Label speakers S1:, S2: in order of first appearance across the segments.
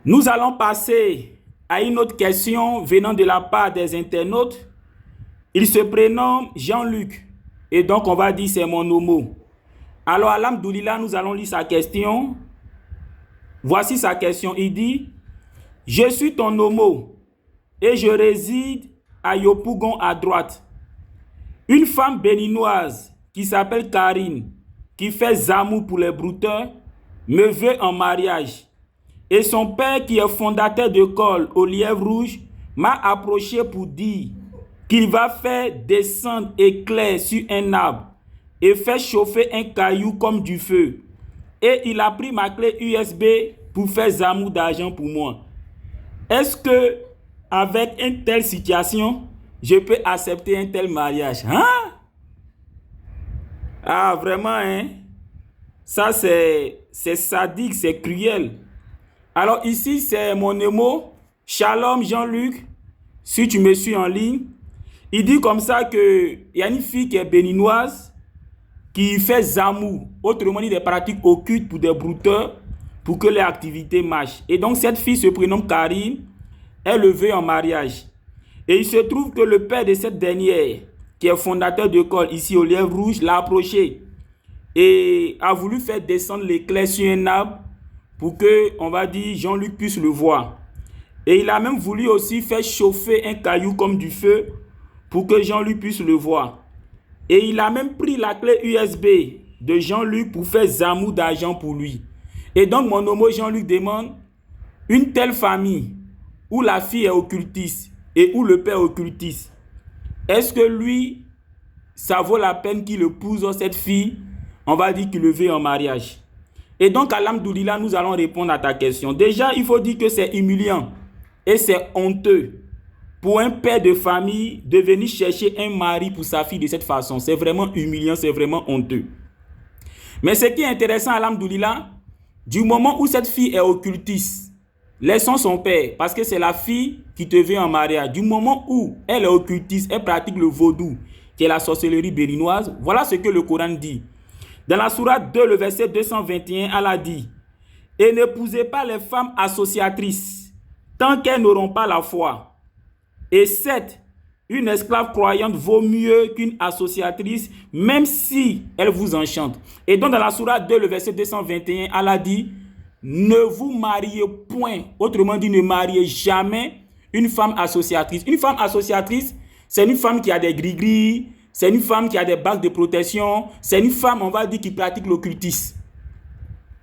S1: Nous allons passer à une autre question venant de la part des internautes. Il se prénomme Jean-Luc et donc on va dire c'est mon homo. Alors alhamdoulilah, nous allons lire sa question. Voici sa question. Il dit: je suis ton homo et je réside à Yopougon à droite. Une femme béninoise qui s'appelle Karine, qui fait zamou pour les brouteurs, me veut en mariage. Et son père, qui est fondateur d'école au Lièvre Rouge, m'a approché pour dire qu'il va faire descendre éclair sur un arbre et faire chauffer un caillou comme du feu. Et il a pris ma clé USB pour faire zamou d'argent pour moi. Est-ce que, avec une telle situation, je peux accepter un tel mariage? Hein? Ah, vraiment, hein? Ça, c'est sadique, c'est cruel. Alors ici, c'est mon émo. Shalom Jean-Luc, si tu me suis en ligne. Il dit comme ça qu'il y a une fille qui est béninoise qui fait zamou, autrement dit des pratiques occultes pour des brouteurs, pour que les activités marchent. Et donc cette fille se prénomme Karine, elle le veut en mariage. Et il se trouve que le père de cette dernière, qui est fondateur d'école ici au Lièvre Rouge, l'a approché et a voulu faire descendre l'éclair sur un arbre pour que, on va dire, Jean-Luc puisse le voir. Et il a même voulu aussi faire chauffer un caillou comme du feu pour que Jean-Luc puisse le voir. Et il a même pris la clé USB de Jean-Luc pour faire zamou d'argent pour lui. Et donc mon homo Jean-Luc demande: une telle famille où la fille est occultiste et où le père est occultiste, est-ce que lui, ça vaut la peine qu'il épouse cette fille? On va dire qu'il le veut en mariage. Et donc, alhamdoulilah, nous allons répondre à ta question. Déjà, il faut dire que c'est humiliant et c'est honteux pour un père de famille de venir chercher un mari pour sa fille de cette façon. C'est vraiment humiliant, c'est vraiment honteux. Mais ce qui est intéressant, alhamdoulilah, du moment où cette fille est occultiste, laissons son père, parce que c'est la fille qui te veut en mariage. Du moment où elle est occultiste, elle pratique le vaudou, qui est la sorcellerie béninoise, voilà ce que le Coran dit. Dans la sourate 2, le verset 221, Allah dit: et n'épousez pas les femmes associatrices, tant qu'elles n'auront pas la foi. Et 7, une esclave croyante vaut mieux qu'une associatrice, même si elle vous enchante. Et donc dans la sourate 2, le verset 221, Allah dit: ne vous mariez point, autrement dit, ne mariez jamais une femme associatrice. Une femme associatrice, c'est une femme qui a des gris-gris, c'est une femme qui a des bagues de protection, c'est une femme, on va dire, qui pratique l'occultisme.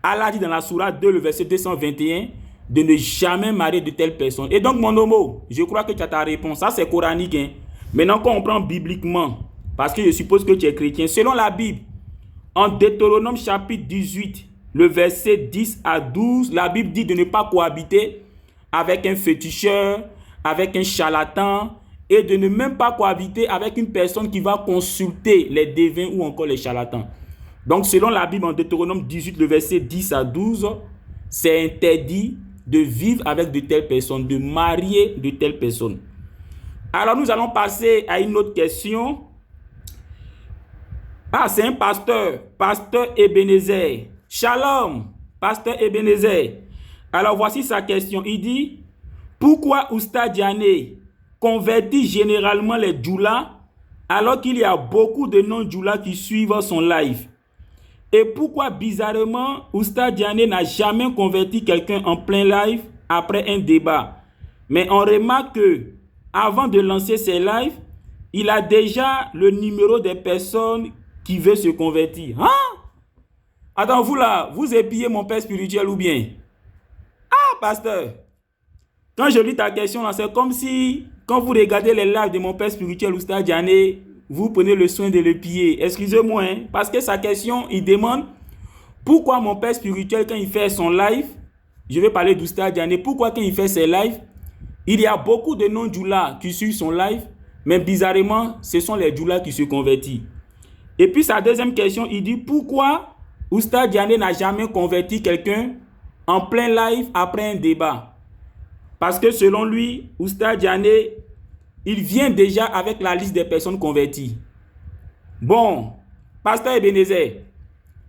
S1: Allah dit dans la sourate 2, le verset 221, de ne jamais marier de telles personnes. Et donc, mon homo, je crois que tu as ta réponse. Ça, c'est coranique. Hein? Maintenant, quand on prend bibliquement, parce que je suppose que tu es chrétien, selon la Bible, en Deutéronome chapitre 18, le verset 10 à 12, la Bible dit de ne pas cohabiter avec un féticheur, avec un charlatan, et de ne même pas cohabiter avec une personne qui va consulter les devins ou encore les charlatans. Donc, selon la Bible, en Deutéronome 18, le verset 10 à 12, c'est interdit de vivre avec de telles personnes, de marier de telles personnes. Alors, nous allons passer à une autre question. Ah, c'est un pasteur, pasteur Ebenezer. Shalom, pasteur Ebenezer. Alors, voici sa question. Il dit: pourquoi Oustaz Diané convertit généralement les djoulas alors qu'il y a beaucoup de non-djoulas qui suivent son live? Et pourquoi bizarrement Oustaz Diané n'a jamais converti quelqu'un en plein live après un débat? Mais on remarque que avant de lancer ses lives, il a déjà le numéro des personnes qui veulent se convertir. Hein? Attends, vous là, vous épiez mon père spirituel ou bien? Ah, pasteur, quand je lis ta question, c'est comme si, quand vous regardez les lives de mon père spirituel Oustaz Diané, vous prenez le soin de le piller. Excusez-moi, hein, parce que sa question, il demande pourquoi mon père spirituel, quand il fait son live, je vais parler d'Oustaz Diané, pourquoi quand il fait ses lives, il y a beaucoup de non-djoulas qui suivent son live, mais bizarrement, ce sont les djoulas qui se convertissent. Et puis sa deuxième question, il dit pourquoi Oustaz Diané n'a jamais converti quelqu'un en plein live après un débat? Parce que selon lui, Oustaz Diané, il vient déjà avec la liste des personnes converties. Bon, pasteur Ebenezer,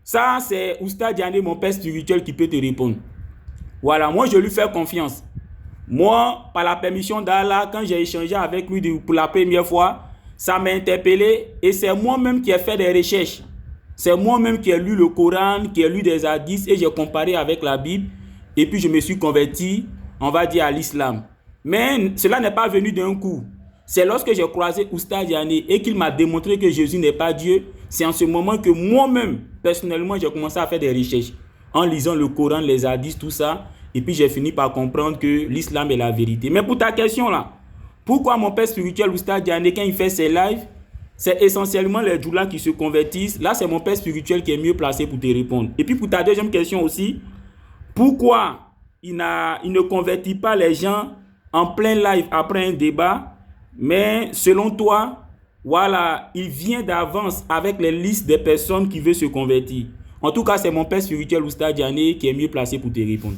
S1: ça c'est Oustaz Diané, mon père spirituel, qui peut te répondre. Voilà, moi je lui fais confiance. Moi, par la permission d'Allah, quand j'ai échangé avec lui pour la première fois, ça m'a interpellé et c'est moi-même qui ai fait des recherches. C'est moi-même qui ai lu le Coran, qui ai lu des hadiths et j'ai comparé avec la Bible et puis je me suis converti, on va dire, à l'islam. Mais cela n'est pas venu d'un coup. C'est lorsque j'ai croisé Oustaz Diané et qu'il m'a démontré que Jésus n'est pas Dieu, c'est en ce moment que moi-même, personnellement, j'ai commencé à faire des recherches en lisant le Coran, les hadiths, tout ça. Et puis j'ai fini par comprendre que l'islam est la vérité. Mais pour ta question là, pourquoi mon père spirituel Oustaz Diané, quand il fait ses lives, c'est essentiellement les djoulas qui se convertissent. Là, c'est mon père spirituel qui est mieux placé pour te répondre. Et puis pour ta deuxième question aussi, pourquoi il ne convertit pas les gens en plein live après un débat, mais selon toi, voilà, il vient d'avance avec les listes des personnes qui veulent se convertir. En tout cas, c'est mon père spirituel Oustaz Diané qui est mieux placé pour te répondre.